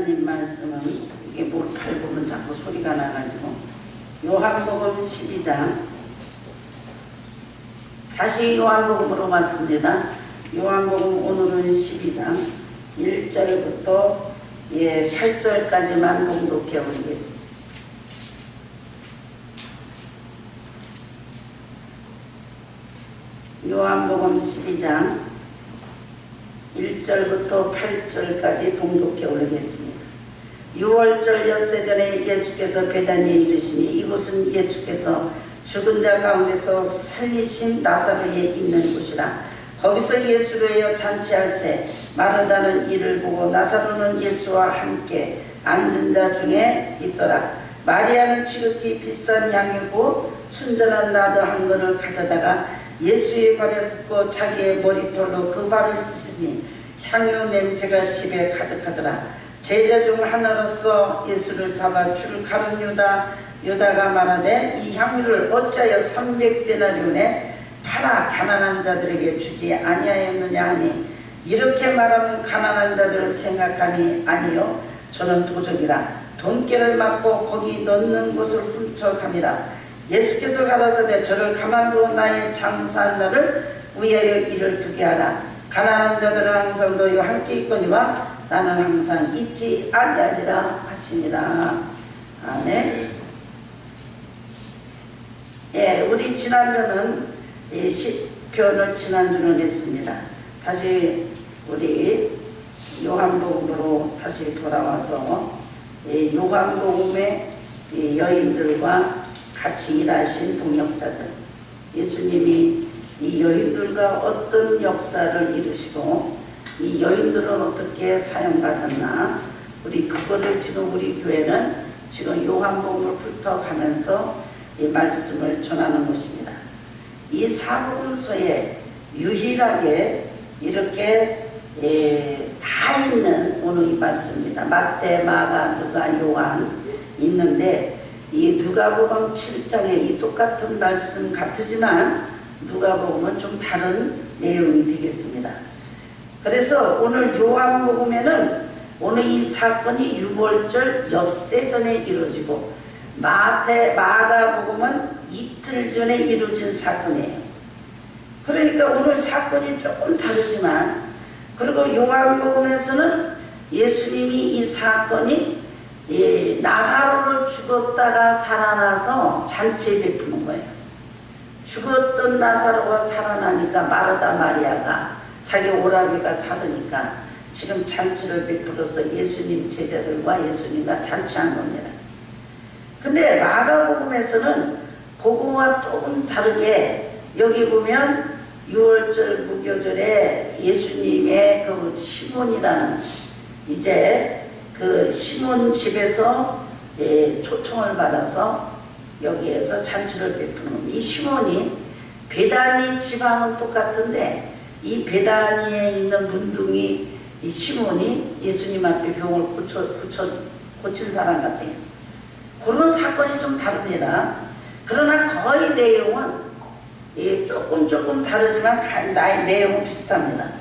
하나님 말씀은 이게 뭘 밟으면 자꾸 소리가 나가지고 요한복음 12장 다시 요한복음으로 왔습니다. 요한복음 오늘은 12장 1절부터 8절까지만 봉독해 보겠습니다. 요한복음 12장 1절부터 8절까지 봉독해 올리겠습니다. 6월절 엿새전에 예수께서 베다니에 이르시니 이곳은 예수께서 죽은 자 가운데서 살리신 나사로에 있는 곳이라. 거기서 예수를 위하여 잔치할새 마르다는 이를 보고 나사로는 예수와 함께 앉은 자 중에 있더라. 마리아는 지극히 비싼 향유고 순전한 나드 한 건을 가져다가 예수의 발에 붓고 자기의 머리털로 그 발을 씻으니 향유 냄새가 집에 가득하더라. 제자 중 하나로서 예수를 잡아 줄 가룟 유다가 말하되 이 향유를 어찌하여 300데나리온에 팔아 가난한 자들에게 주지 아니하였느냐 하니 이렇게 말하면 가난한 자들을 생각하니 아니요 저는 도적이라 돈깨를 맞고 거기 넣는 곳을 훔쳐감이라. 예수께서 가라사대 저를 가만두어 나의 장사한 날을 위하여 일을 두게 하라. 가난한 자들은 항상 너희와 함께 있거니와 나는 항상 있지 아니하리라 하시니라. 아멘. 우리 지난번은 시편을 지난주는 했습니다. 다시 우리 요한복음으로 다시 돌아와서 요한복음의 여인들과 같이 일하신 동역자들, 예수님이 이 여인들과 어떤 역사를 이루시고 이 여인들은 어떻게 사용받았나, 우리 그거를 지금 우리 교회는 지금 요한복음을 훑어가면서 이 말씀을 전하는 것입니다. 이 사복음서에 유일하게 이렇게 다 있는 오늘 이 말씀입니다. 마태, 마가, 누가, 요한 있는데 이 누가복음 7장에 이 똑같은 말씀 같으지만 누가복음은 좀 다른 내용이 되겠습니다. 그래서 오늘 요한복음에는 오늘 이 사건이 6월절 엿새 전에 이루어지고 마가복음은 이틀 전에 이루어진 사건이에요. 그러니까 오늘 사건이 조금 다르지만, 그리고 요한복음에서는 예수님이 이 사건이 나사로를 죽었다가 살아나서 잔치에 베푸는 거예요. 죽었던 나사로가 살아나니까 마르다 마리아가 자기 오라비가 살으니까 지금 잔치를 베풀어서 예수님 제자들과 예수님과 잔치한 겁니다. 근데 마가복음에서는 그거와 조금 다르게 여기 보면 6월절 무교절에 예수님의 그 시몬이라는 이제 그 시몬 집에서 초청을 받아서 여기에서 잔치를 베푸는 겁니다. 이 시몬이 베다니 지방은 똑같은데 이 베다니에 있는 문둥이 이 시몬이 예수님 앞에 병을 고친 사람 같아요. 그런 사건이 좀 다릅니다. 그러나 거의 내용은 조금 다르지만 내용은 비슷합니다.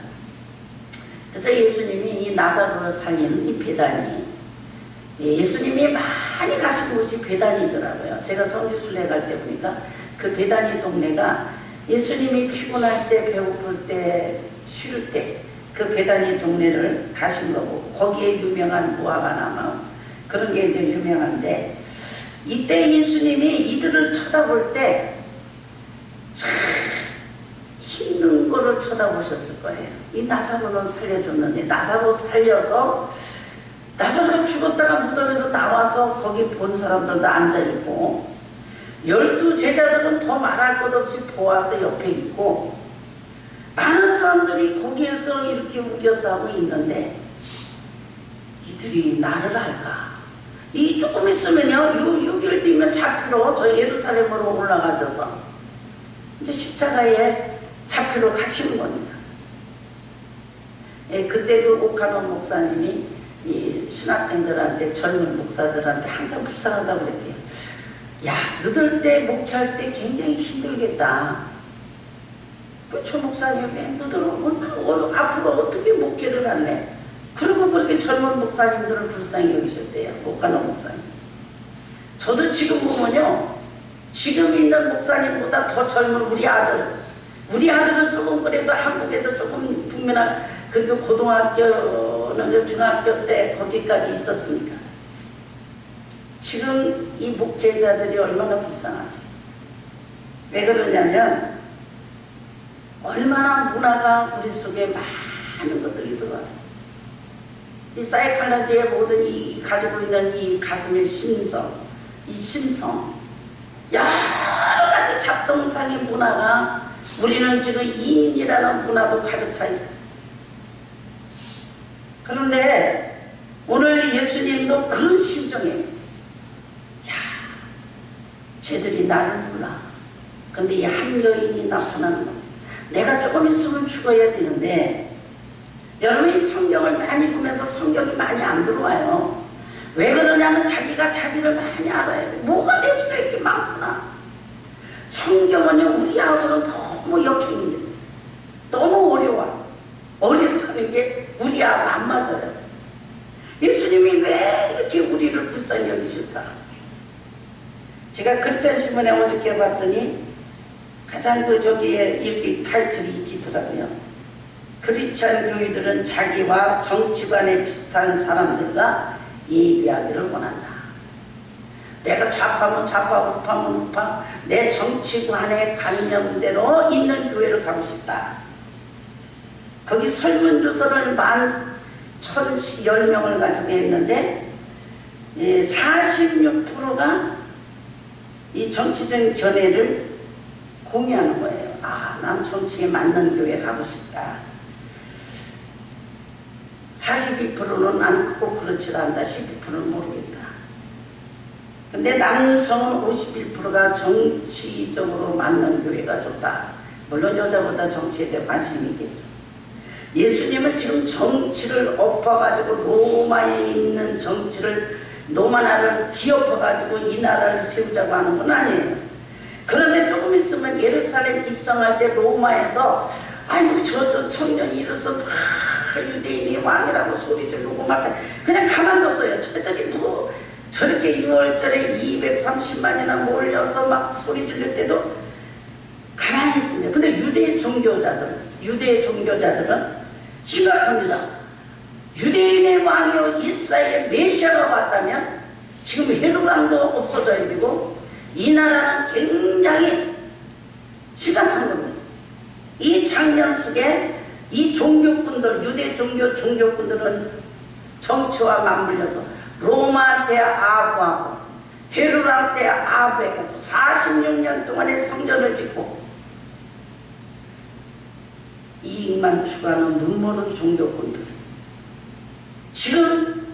그래서 예수님이 이 나사로를 살리는 이 베다니, 예수님이 많이 가신 곳이 베다니더라고요. 제가 성지순례 갈 때 보니까 그 베다니 동네가 예수님이 피곤할 때, 배고플 때, 쉴 때 그 베다니 동네를 가신 거고, 거기에 유명한 무화과나무 그런 게 이제 유명한데, 이때 예수님이 이들을 쳐다볼 때 참 힘든 거를 쳐다보셨을 거예요. 이 나사로는 살려줬는데, 나사로 살려서 나사로가 죽었다가 무덤에서 나와서 거기 본 사람들도 앉아있고, 12 제자들은 더 말할 것 없이 보아서 옆에 있고, 많은 사람들이 거기에서 이렇게 우겨서 하고 있는데 이들이 나를 알까? 이 조금 있으면요 6일 뒤면 잡히러 저 예루살렘으로 올라가셔서 이제 십자가에 잡히러 가시는 겁니다. 그때 그 오카노 목사님이 이 신학생들한테, 젊은 목사들한테 항상 불쌍하다고 그랬대요. 야, 너들 때 목회할 때 굉장히 힘들겠다. 그쵸 목사님, 너들 앞으로 어떻게 목회를 할래? 그리고 그렇게 젊은 목사님들을 불쌍히 여기셨대요. 오카노 목사님. 저도 지금 보면요, 지금 있는 목사님보다 더 젊은 우리 아들은 조금 그래도 한국에서 조금 국민학, 그래도 고등학교는 중학교 때 거기까지 있었으니까. 지금 이 목회자들이 얼마나 불쌍하지. 왜 그러냐면 얼마나 문화가 우리 속에 많은 것들이 들어왔어. 이 사이칼라지의 모든 이 가지고 있는 이 가슴의 심성, 이 심성, 여러 가지 잡동상의 문화가, 우리는 지금 이민이라는 문화도 가득 차 있어. 그런데 오늘 예수님도 그런 심정이에요. 야, 쟤들이 나를 몰라. 근데 이 한 여인이 나타나는 거예요. 내가 조금 있으면 죽어야 되는데, 여러분이 성경을 많이 보면서 성경이 많이 안 들어와요. 왜 그러냐면 자기가 자기를 많이 알아야 돼. 뭐가 내 수가 이렇게 많구나. 성경은요, 우리하고는 너무 역행입니다. 너무 어려워. 어렵다는 게 우리하고 안 맞아요. 예수님이 왜 이렇게 우리를 불쌍히 여기실까? 제가 크리스천 신문에 어저께 봤더니 가장 저기에 이렇게 타이틀이 있더라고요. 크리스천 교회들은 자기와 정치관에 비슷한 사람들과 예비하기를 원한다. 내가 좌파면 좌파, 우파면 우파, 내 정치관의 관념대로 있는 교회를 가고 싶다. 거기 설문조사를 11,010명을 가지고 했는데 46%가 이 정치적 견해를 공유하는 거예요. 아, 난 정치에 맞는 교회 가고 싶다. 42%는 난 꼭 그렇지 않다. 12%는 모르겠다. 근데 남성은 51%가 정치적으로 맞는 교회가 좋다. 물론 여자보다 정치에 대해 관심이 있겠죠. 예수님은 지금 정치를 엎어가지고 로마에 있는 정치를, 로마 나라를 뒤엎어가지고 이 나라를 세우자고 하는 건 아니에요. 그런데 조금 있으면 예루살렘 입성할 때 로마에서 아이고 저 청년이 이로써 막 유대인이 왕이라고 소리 지르고 막 그냥 가만뒀어요. 저들이 뭐 저렇게 6월절에 230만이나 몰려서 막 소리 지를 때도 가만히 있습니다. 근데 유대 종교자들은 심각합니다. 유대인의 왕이요 이스라엘의 메시아가 왔다면 지금 헤롯 왕도 없어져야 되고 이 나라는 굉장히 심각한 겁니다. 이 장면 속에 이 종교꾼들, 유대 종교꾼들은 정치와 맞물려서 로마한테 아부하고 헤롯한테 아부해가지고 46년 동안의 성전을 짓고 이익만 추구하는 눈먼은 종교꾼들, 지금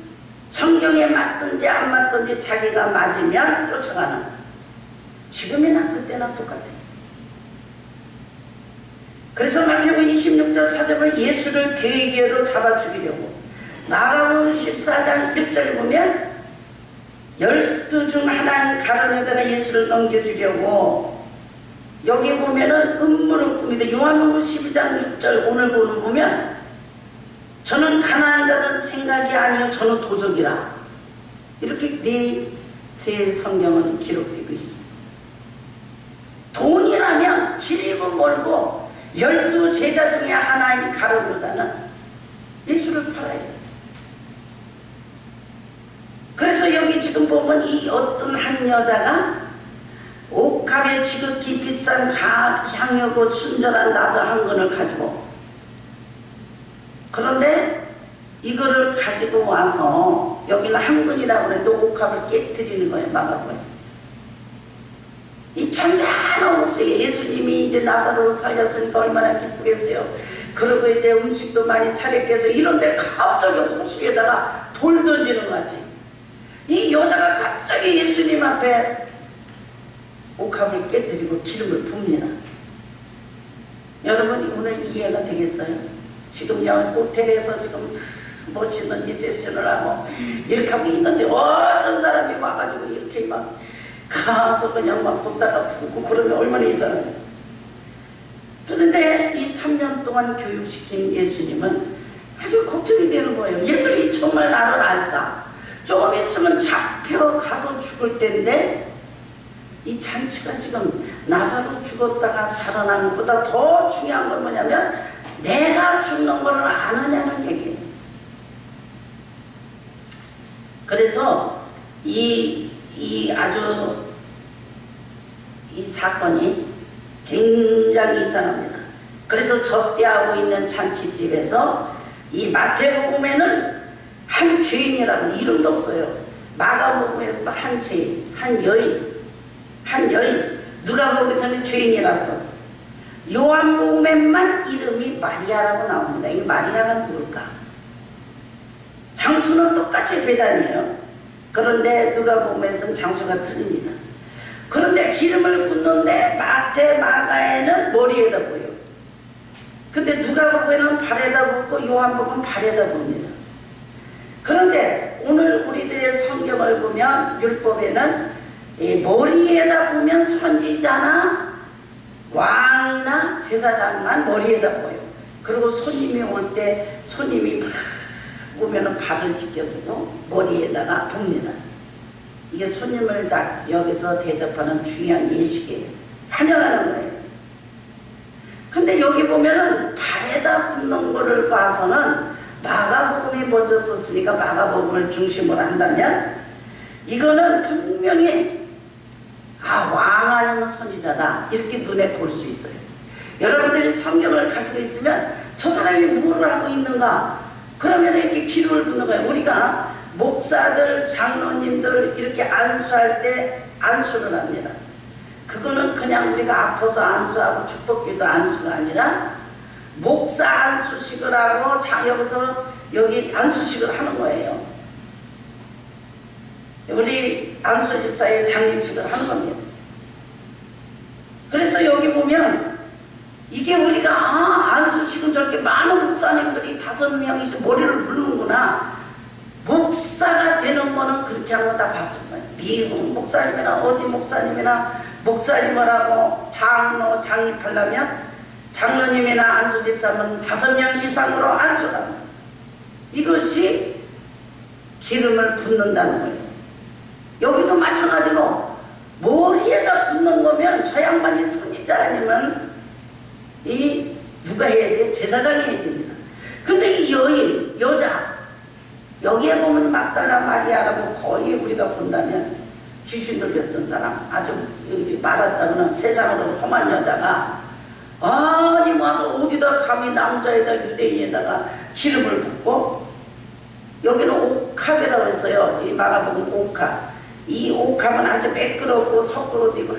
성경에 맞든지 안 맞든지 자기가 맞으면 쫓아가는, 지금이나 그때나 똑같아요. 그래서 마태복음 26장 4절을 예수를 괴계로 잡아 죽이려고, 마가복음 14장 1절 보면 12 중 하나는 가룟유다가 예수를 넘겨주려고, 여기 보면은 음모를 꾸미다. 요한복음 12장 6절 오늘 보면 저는 가난한 자들 생각이 아니요 저는 도적이라, 이렇게 세 성경은 기록되고 있습니다. 돈이라면 지리고 멀고 12 제자 중에 하나인 가룟유다는 예수를 팔아야 돼요. 그래서 여기 지금 보면 이 어떤 한 여자가 옥합에 지극히 비싼 향유고 순전한 나도 한 건을 가지고, 그런데 이거를 가지고 와서 여기는 한 근이라고 해도 옥합을 깨뜨리는 거예요. 막아버려요. 이 잔잔한 호수에 예수님이 이제 나사로를 살렸으니까 얼마나 기쁘겠어요. 그리고 이제 음식도 많이 차렸겠죠. 이런데 갑자기 호수에다가 돌 던지는 것 같이 이 여자가 갑자기 예수님 앞에 옥합을 깨뜨리고 기름을 붓니다. 여러분 오늘 이해가 되겠어요? 지금 호텔에서 지금 멋있는 리셉션을 하고 이렇게 하고 있는데 어떤 사람이 와가지고 이렇게 막 가서 그냥 막 붓다가 붓고 그러면 얼마나 이상해요. 그런데 이 3년 동안 교육시킨 예수님은 아주 걱정이 되는 거예요. 얘들이 정말 나를 알까? 조금 있으면 잡혀가서 죽을 텐데 이 잔치가 지금 나사로 죽었다가 살아난 것보다 더 중요한 건 뭐냐면 내가 죽는 거를 아느냐는 얘기예요. 그래서 이 사건이 굉장히 이상합니다. 그래서 접대하고 있는 잔치집에서 이 마태복음에는 한 죄인이라고 이름도 없어요. 마가복음에서도 한 죄인, 한 여인, 누가복음에서는 죄인이라고. 요한복음에만 이름이 마리아라고 나옵니다. 이 마리아가 누굴까? 장수는 똑같이 베단이에요. 그런데 누가복음에서는 장수가 틀립니다. 그런데 기름을 붓는데 마태, 마가에는 머리에다 부어요. 근데 누가복음에는 발에다 붓고 요한복음은 발에다 붓습니다. 그런데 오늘 우리들의 성경을 보면 율법에는 머리에다 보면 선지자나 왕이나 제사장만 머리에다 보여요. 그리고 손님이 올 때 손님이 막 오면은 발을 씻겨주고 머리에다가 붓니다. 이게 손님을 딱 여기서 대접하는 중요한 예식이에요. 환영하는 거예요. 근데 여기 보면은 발에다 붓는 거를 봐서는 마가복음이 먼저 썼으니까 마가복음을 중심으로 한다면 이거는 분명히 왕 아니면 선지자다 이렇게 눈에 볼 수 있어요. 여러분들이 성경을 가지고 있으면 저 사람이 뭘 하고 있는가 그러면 이렇게 기름을 붓는 거예요. 우리가 목사들, 장로님들 이렇게 안수할 때 안수를 합니다. 그거는 그냥 우리가 아파서 안수하고 축복기도 안수가 아니라 목사 안수식을 하고 여기 안수식을 하는 거예요. 우리 안수집사의 장립식을 하는 겁니다. 그래서 여기 보면 이게 우리가 안수식은 저렇게 많은 목사님들이 5명이서 머리를 붓는구나. 목사가 되는 거는 그렇게 한 거 다 봤을 거예요. 미국 목사님이나 어디 목사님이나 목사님을 하고 장로 장립하려면 장로님이나 안수집사는 5명 이상으로 안수를 합니다. 이것이 기름을 붓는다는 거예요. 여기도 마찬가지로 머리에다 붓는 거면 저 양반이 선지자 아니면 누가 해야 돼요? 제사장이 해야 됩니다. 근데 이 여인, 여자 여기에 보면 막달라 마리아라고 거의 우리가 본다면 귀신 들렸던 사람 아주 말았다고는 세상으로 험한 여자가 아니 와서 어디다 감히 남자에다 유대인에다가 기름을 붓고 여기는 옥합이라고 했어요. 이 마가복음 옥합. 이 옥합은 아주 매끄럽고 석고로 되고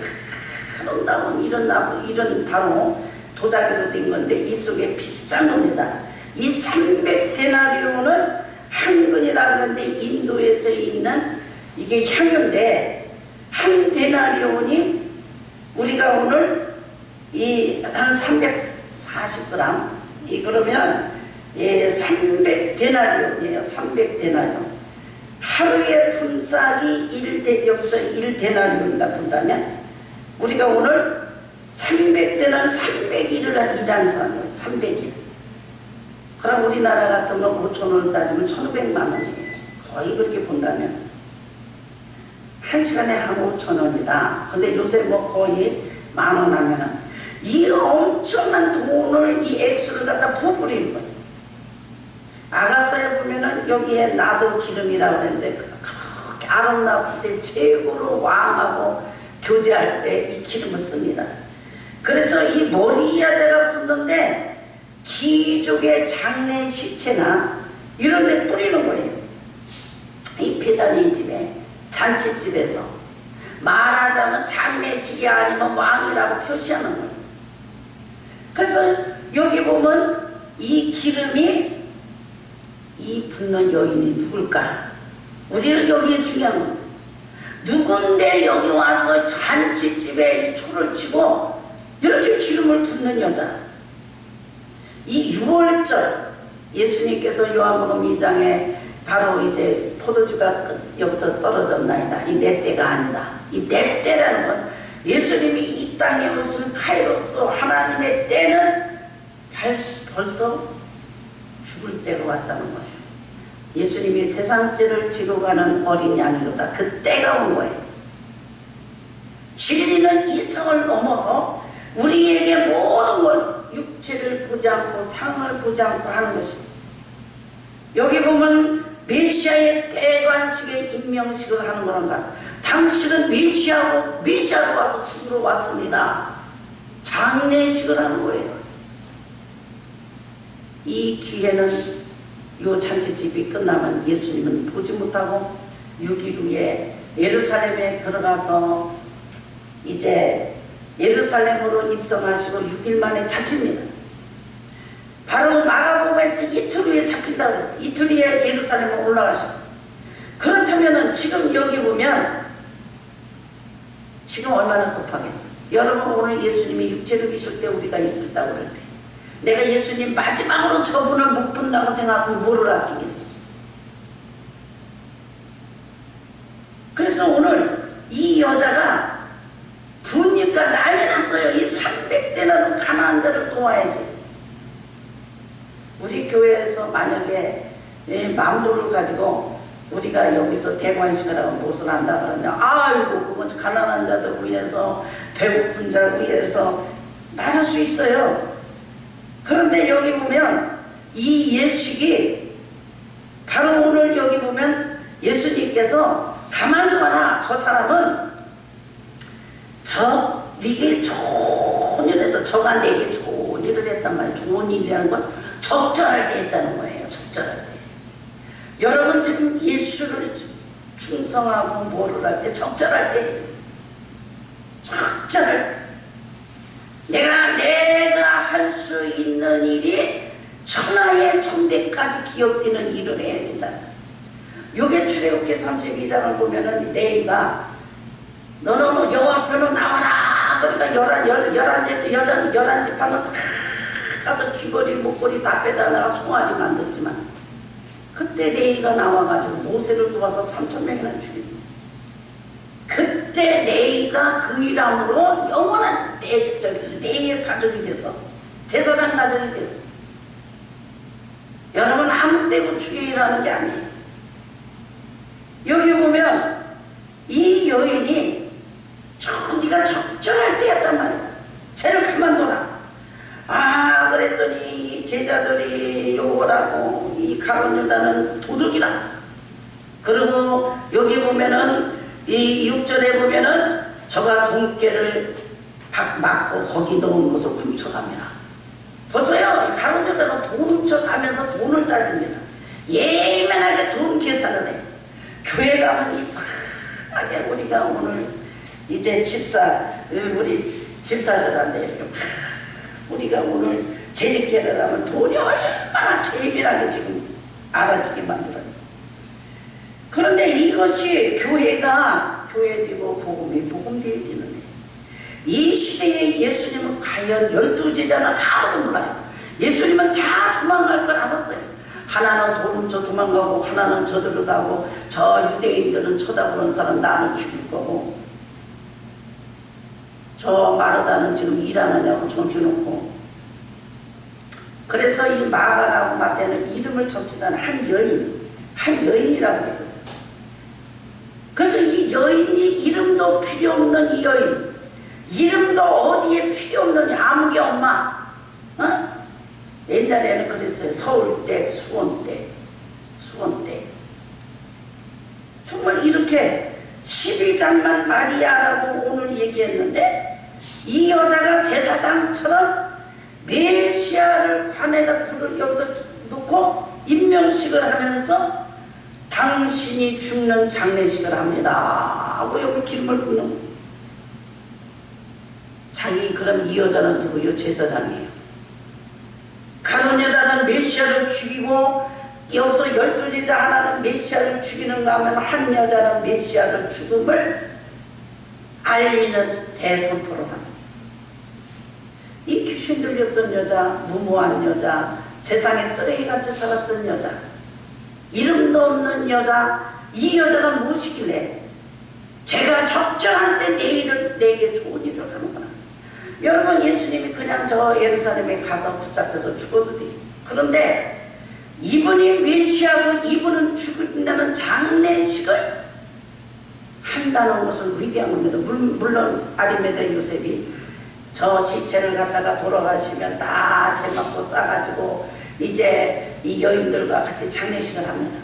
아름다운 이런 바로 도자기로 된 건데 이 속에 비싼 겁니다. 이 300데나리온은 한근이라고 하는데 인도에서 있는 이게 향인데 한 데나리온이 우리가 오늘 한 340g 그러면 300데나리온이에요. 300데나리온. 하루에 품삯이 여기서 1데나리온이다 본다면 우리가 오늘 300데나리온 300일을 일하는 사람이에요. 300일. 그럼 우리나라 같으면 5,000원을 따지면 1,500만 원이에요. 거의 그렇게 본다면 한 시간에 한 5,000원이다. 근데 요새 뭐 거의 10,000원 하면은 이 엄청난 돈을 이 액수를 갖다 부어버리는 거예요. 아가서에 보면은 여기에 나도 기름이라고 그랬는데 그렇게 아름다울 때 최고로 왕하고 교제할 때 이 기름을 씁니다. 그래서 이 머리에다가 붓는데 귀족의 장례 시체나 이런 데 뿌리는 거예요. 이 베다니 집에 잔치집에서 말하자면 장례식이 아니면 왕이라고 표시하는 거예요. 그래서 여기 보면 이 기름이 이 붓는 여인이 누굴까? 우리는 여기에 중요한 겁니다. 누군데 여기 와서 잔치집에 이 초를 치고 이렇게 기름을 붓는 여자. 이 6월절 예수님께서 요한복음 2장에 바로 이제 포도주가 여기서 떨어졌나이다. 이 내 때가 아니다. 이 내 때라는 건 예수님이 이 땅에 오신 카이로스 하나님의 때는 벌써 죽을 때가 왔다는 거예요. 예수님이 세상 죄를 지고 가는 어린 양이로다. 그 때가 온 거예요. 진리는 이 성을 넘어서 우리에게 모든 걸 육체를 보지 않고 상을 보지 않고 하는 것입니다. 여기 보면 메시아의 대관식의 임명식을 하는 거란다. 당신은 메시아로 와서 죽으러 왔습니다. 장례식을 하는 거예요. 이 기회는 요 잔치집이 끝나면 예수님은 보지 못하고 6일 후에 예루살렘에 들어가서 이제 예루살렘으로 입성하시고 6일 만에 잡힙니다. 바로 마가복음에서 이틀 후에 잡힌다고 했어요. 이틀 후에 예루살렘에 올라가셨고. 그렇다면 지금 여기 보면 지금 얼마나 급하겠어요. 여러분 오늘 예수님이 육체로 계실 때 우리가 있었다고 그럴 때 내가 예수님 마지막으로 저분을 못 본다고 생각하고 뭐를 아끼겠어요. 그래서 오늘 이 여자가 부니까 난리 났어요. 이 300대라는 가난한 자를 도와야지. 우리 교회에서 만약에 마음도를 가지고 우리가 여기서 대관식을 하고 무엇을 한다 그러면 아이고 그건 가난한 자들 위해서 배고픈 자를 위해서 말할 수 있어요. 그런데 여기 보면 이 예식이 바로 오늘 여기 보면 예수님께서 가만두어라. 저 사람은 네게 좋은 일을 해서 저가 내게 좋은 일을 했단 말이에요. 좋은 일이라는 건 적절할 때 했다는 거예요. 적절할 때. 여러분 지금 예수를 충성하고 뭐를 할 때 적절할 때 적절할 때 내가 할 수 있는 일이 천하의 천대까지 기억되는 일을 해야 된다. 요게 출애굽기 32장을 보면은 레위가 너는 여호와 앞으로 나와라. 그러니까 열한 지파는 다 가서 귀걸이 목걸이 다 빼다가 송아지 만들지만 그때 레위가 나와가지고 모세를 도와서 3,000명이나 죽입니다. 그때 레위가 그 일함으로 영원한 레위의 가족이 돼서 제사장 가족이 됐어. 여러분 아무 때고 죽이라는 게 아니에요. 여기 보면 이 여인이 네가 적절할 때였단 말이야. 쟤를 가만둬라. 그랬더니 제자들이 욕을 하고 이 가룟 유다는 도둑이라. 그리고 여기 보면은 이 6절에 보면은 저가 돈깨를 맞고 거기 넣은 것을 훔쳐갑니다. 보세요. 가룟 유다는 돈 훔쳐가면서 돈을 따집니다. 예민하게 돈 계산을 해. 교회 가면 이상하게 우리가 오늘 이제 우리 집사들한테 이렇게 우리가 오늘 재직계를 하면 돈이 얼마나 예민하게 지금 알아주게 만들어요. 그런데 이것이 교회되고 복음되어야 되는데 이 시대에 예수님은 과연 12제자는 아무도 몰라요. 예수님은 다 도망갈 걸 알았어요. 하나는 돈 훔쳐 도망가고 하나는 저들로 가고 저 유대인들은 쳐다보는 사람 나는 죽일 거고 저 마르다는 지금 일하느냐고 정해놓고 그래서 이 마가라고 마태는 이름을 적지도 한 여인이라고 했거든. 그래서 이 여인이 이름도 필요 없는 이 여인 이름도 어디에 필요 없는 아무개 엄마 옛날에는 그랬어요. 서울댁 수원댁 정말 이렇게 12장만 마리아라고 오늘 얘기했는데 이 여자가 제사장처럼 메시아를 관에다 불을 여기서 놓고 임명식을 하면서 당신이 죽는 장례식을 합니다 하고 여기 기름을 붓는 그럼 이 여자는 누구요? 제사장이에요. 가룟 유다는 메시아를 죽이고 여기서 12제자 하나는 메시아를 죽이는가 하면 한 여자는 메시아를 죽음을 알리는 대선포를 합니다. 이 귀신 들렸던 여자, 무모한 여자, 세상에 쓰레기같이 살았던 여자, 이름도 없는 여자, 이 여자가 무엇이길래 제가 적절한 때 내게 좋은 일을 하는구나. 여러분 예수님이 그냥 저 예루살렘에 가서 붙잡혀서 죽어도 돼요. 그런데 이분이 메시아고 이분은 죽는다는 장례식을 한다는 것은 위대한 겁니다. 물론 아리마대 요셉이 저 시체를 갖다가 돌아가시면 다 세맞고 싸가지고 이제 이 여인들과 같이 장례식을 합니다.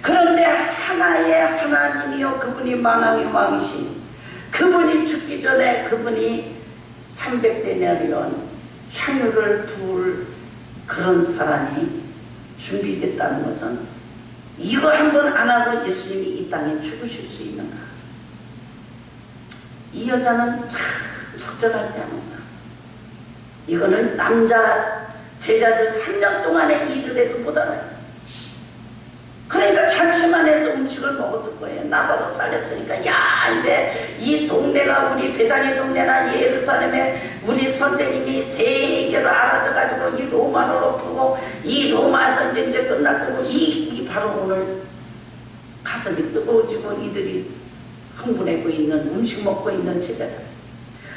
그런데 하나의 하나님이요, 그분이 만왕의 왕이신 그분이 죽기 전에 그분이 300데나리온 향유를 부을 그런 사람이 준비됐다는 것은 이거 한 번 안 하고 예수님이 이 땅에 죽으실 수 있는가? 이 여자는 참 적절할 때 하는구나. 이거는 남자 제자들 3년 동안에 일을 해도 못 알아요. 그러니까 잔치만 해서 음식을 먹었을 거예요. 나사로 살렸으니까 야 이제 이 동네가 우리 베다니 동네나 예루살렘에 우리 선생님이 세계로 알아져 가지고 이 로마로 풀고 이 로마에서 이제 끝날 거고 이 바로 오늘 가슴이 뜨거워지고 이들이 흥분하고 있는 음식 먹고 있는 제자들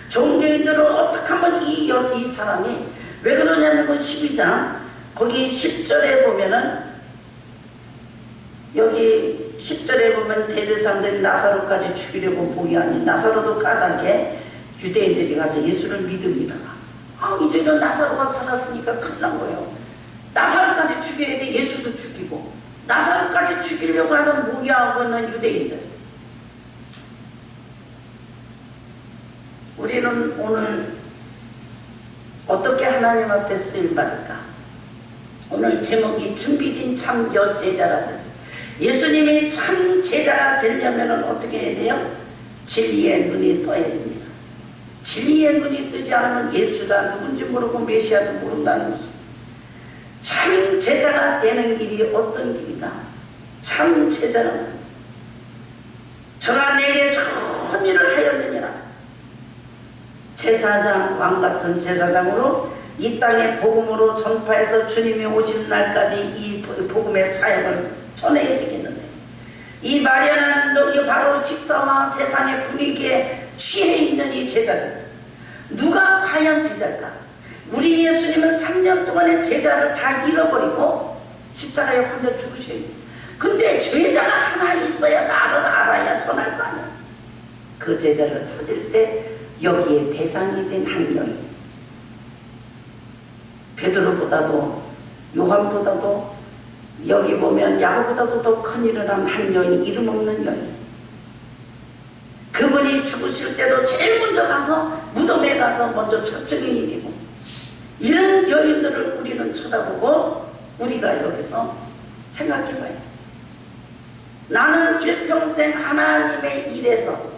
종교인들은 어떻게 하면 이 사람이 왜 그러냐면 그 12장 거기 10절에 보면은 여기 10절에 보면 대제사장들이 나사로까지 죽이려고 모이하니 나사로도 까닭에 유대인들이 가서 예수를 믿음이라. 이제는 나사로가 살았으니까 큰일 난 거예요. 나사로까지 죽여야 돼. 예수도 죽이고 나사로까지 죽이려고 하는 모이하고 있는 유대인들. 우리는 오늘 어떻게 하나님 앞에 쓰임받을까? 오늘 제목이 준비된 참 여제자라고 했어요. 예수님이 참 제자가 되려면 어떻게 해야 돼요? 진리의 눈이 떠야 됩니다. 진리의 눈이 뜨지 않으면 예수가 누군지 모르고 메시아도 모른다는 것입니다. 참 제자가 되는 길이 어떤 길인가? 참 제자는 저가 내게 좋은 일을 하였느니라. 제사장, 왕같은 제사장으로 이 땅의 복음으로 전파해서 주님이 오신 날까지 이 복음의 사역을 전해야 되겠는데 이 마련한 놈이 바로 식사와 세상의 분위기에 취해 있는 이 제자들 누가 과연 제자일까? 우리 예수님은 3년 동안의 제자를 다 잃어버리고 십자가에 혼자 죽으셔야 돼요. 근데 제자가 하나 있어야 나를 알아야 전할 거 아니야. 그 제자를 찾을 때 여기에 대상이 된 한 여인 베드로보다도 요한보다도 여기 보면 야고보다도 더 큰 일을 한 한 여인, 이름 없는 여인. 그분이 죽으실 때도 제일 먼저 가서 무덤에 가서 먼저 첫 증인이 되고 이런 여인들을 우리는 쳐다보고 우리가 여기서 생각해 봐야 돼. 나는 일평생 하나님의 일에서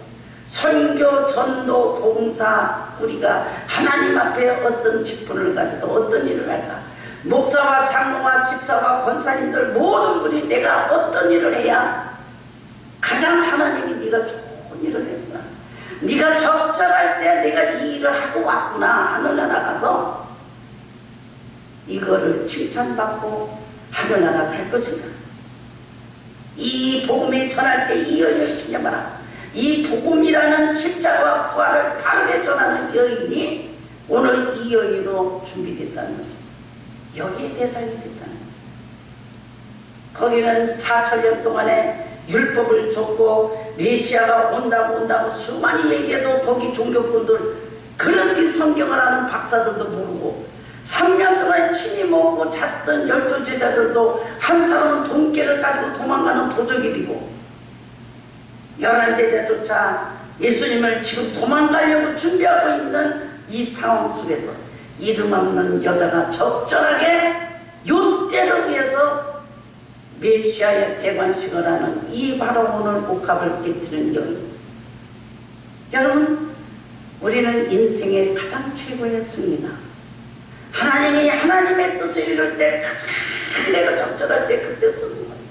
선교, 전도, 봉사 우리가 하나님 앞에 어떤 직분을 가져도 어떤 일을 할까? 목사와 장로와 집사와 권사님들 모든 분이 내가 어떤 일을 해야 가장 하나님이 네가 좋은 일을 했구나, 네가 적절할 때 내가 이 일을 하고 왔구나 하늘나라 가서 이거를 칭찬받고 하늘나라 갈 것인가? 이 복음이 전할 때 이 여인을 기념하라. 이 복음이라는 십자가와 부활을 바르게 전하는 여인이 오늘 이 여인으로 준비됐다는 것입니다. 여기에 대상이 됐다는 거예요. 거기는 4천년 동안에 율법을 줬고 메시아가 온다고 수많이 얘기해도 거기 종교꾼들 그렇게 성경을 아는 박사들도 모르고 3년 동안 침이 먹고 잤던 12제자들도 한 사람은 돈깨를 가지고 도망가는 도적이 되고 11제자조차 예수님을 지금 도망가려고 준비하고 있는 이 상황 속에서 이름 없는 여자가 적절하게 요때를 위해서 메시아의 대관식을 하는 이 바로 오늘 옥합을 깨뜨리는 여인. 여러분, 우리는 인생의 가장 최고의 승리가 하나님이 하나님의 뜻을 이룰 때 가장 내가 적절할 때 그때 쓰는 거예요.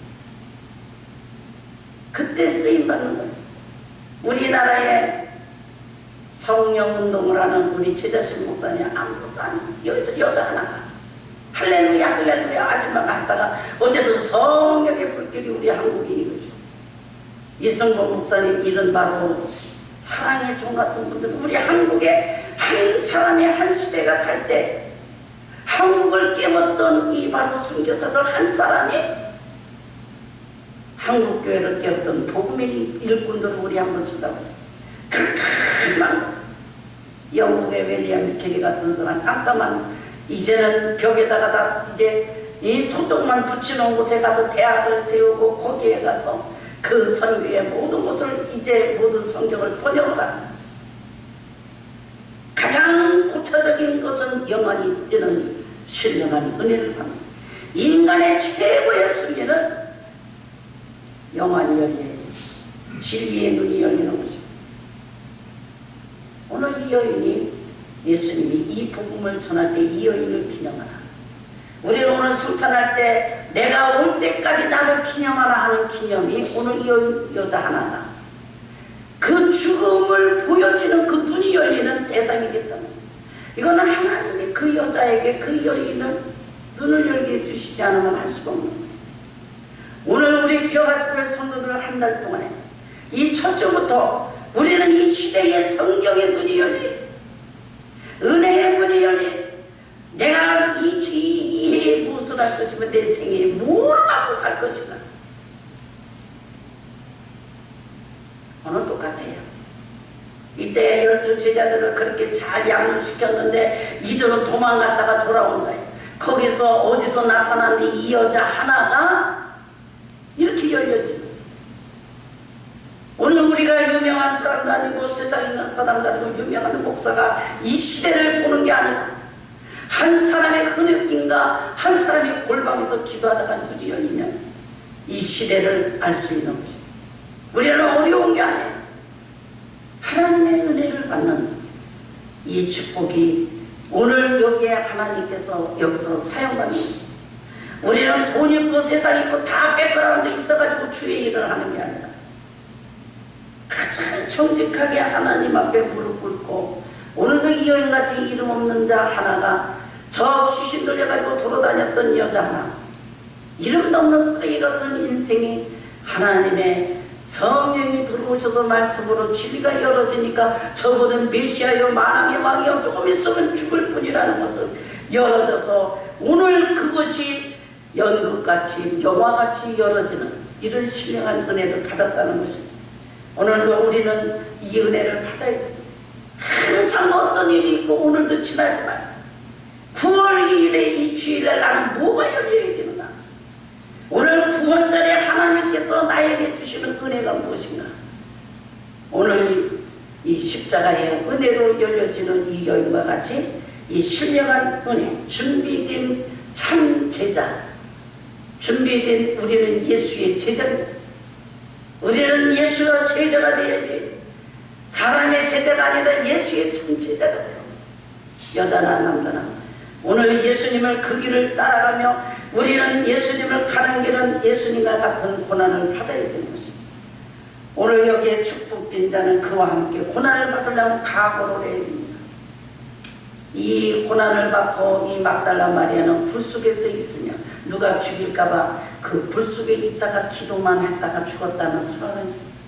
그때 쓰임받는 거예요. 우리나라에 성령운동을 하는 우리 최자신 목사님 아무것도 아니에요. 여자 하나가 할렐루야 할렐루야 아줌마가 하다가 어쨌든 성령의 불길이 우리 한국에 이루죠. 이승범 목사님 이런 바로 사랑의 종 같은 분들 우리 한국에 한 사람의 한 시대가 갈 때 한국을 깨웠던 이 바로 선교사들 한 사람이 한국교회를 깨웠던 복음의 일꾼들을 우리 한번 쳐다보세요. 깜깜한 곳에 영국의 윌리엄 캐리 같은 사람, 깜깜한, 이제는 벽에다가 다 이제 이 소독만 붙여놓은 곳에 가서 대학을 세우고 거기에 가서 그 선교의 모든 것을 이제 모든 성경을 번역을 하는, 가장 고차적인 것은 영원히 뛰는 신령한 은혜를 받는, 인간의 최고의 승리는 영원히 열려야 돼요. 진리의 눈이 열리는 거죠. 오늘 이 여인이, 예수님이 이 복음을 전할 때 이 여인을 기념하라. 우리는 오늘 성찬할 때 내가 올 때까지 나를 기념하라 하는 기념이 오늘 이 여자 하나가 그 죽음을 보여지는 그 눈이 열리는 대상이기 때문에, 이거는 하나님이 그 여자에게 그 여인을 눈을 열게 해주시지 않으면 할 수가 없는 거예요. 오늘 우리 교회가스별 성도들 한 달 동안에 이 첫 주부터 우리는 이 시대의 성경의 눈이 열리, 은혜의 문이 열리, 내가 이 해에 무엇을 할 것이며 내 생애에 뭘 하고 갈 것인가. 오늘 똑같아요. 이때 12 제자들을 그렇게 잘 양육시켰는데 이들은 도망갔다가 돌아온 자예요. 거기서 어디서 나타난 이 여자 하나가 이렇게 열려지는, 오늘 우리가 유명한 사람도 아니고 세상에 있는 사람도 아니고 유명한 목사가 이 시대를 보는 게 아니고 한 사람의 흐느낌과 한 사람이 골방에서 기도하다가 눈이 열리면 이 시대를 알 수 있는 것입니다. 우리는 어려운 게 아니에요. 하나님의 은혜를 받는 이 축복이 오늘 여기에 하나님께서 여기서 사용받는 것입니다. 우리는 돈 있고 세상 있고 다 백그라운드 있어가지고 주의 일을 하는 게 아니라 가장 정직하게 하나님 앞에 무릎 꿇고, 오늘도 이 여인같이 이름 없는 자 하나가 저 귀신 들려가지고 돌아다녔던 여자 하나, 이름도 없는 쓰레기 같은 인생이 하나님의 성령이 들어오셔서 말씀으로 진리가 열어지니까 저분은 메시아요 만왕의 왕이요 조금 있으면 죽을 뿐이라는 것을 열어져서 오늘 그것이 연극같이 영화같이 열어지는 이런 신령한 은혜를 받았다는 것입니다. 오늘도 우리는 이 은혜를 받아야 됩니다. 항상 어떤 일이 있고 오늘도 지나지만 9월 2일에 이 주일에 나는 뭐가 열려야 되는가. 오늘 9월달에 하나님께서 나에게 주시는 은혜가 무엇인가. 오늘 이 십자가의 은혜로 열려지는 이 여인과 같이 이 신령한 은혜, 준비된 참 제자, 준비된 우리는 예수의 제자입니다. 우리는 예수가 제자가 되어야 돼요. 사람의 제자가 아니라 예수의 참 제자가 돼요. 여자나 남자나 오늘 예수님을 그 길을 따라가며 우리는 예수님을 가는 길은 예수님과 같은 고난을 받아야 되는 것입니다. 오늘 여기에 축복빈 자는 그와 함께 고난을 받으려면 각오를 해야 됩니다. 이 고난을 받고 이 막달라 마리아는 불 속에서 있으며 누가 죽일까봐 그 불 속에 있다가 기도만 했다가 죽었다는 설화가 있습니다.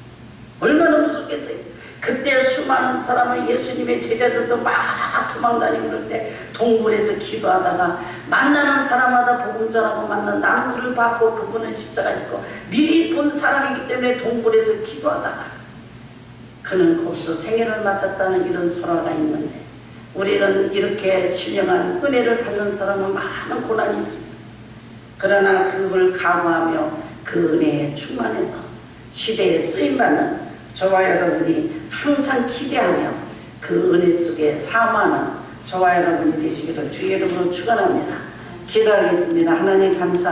얼마나 무섭겠어요. 그때 수많은 사람을 예수님의 제자들도 막 도망다니고 그럴 때 동굴에서 기도하다가 만나는 사람마다 복음 전하고 만난 나는 그를 받고 그분은 십자가 지고 미리 본 사람이기 때문에 동굴에서 기도하다가 그는 거기서 생애를 마쳤다는 이런 설화가 있는데, 우리는 이렇게 신령한 은혜를 받는 사람은 많은 고난이 있습니다. 그러나 그걸 각오하며 그 은혜에 충만해서 시대에 쓰임받는 저와 여러분이 항상 기대하며 그 은혜 속에 사모하는 저와 여러분이 되시기를 주의 이름으로 축원합니다. 기도하겠습니다. 하나님 감사합니다.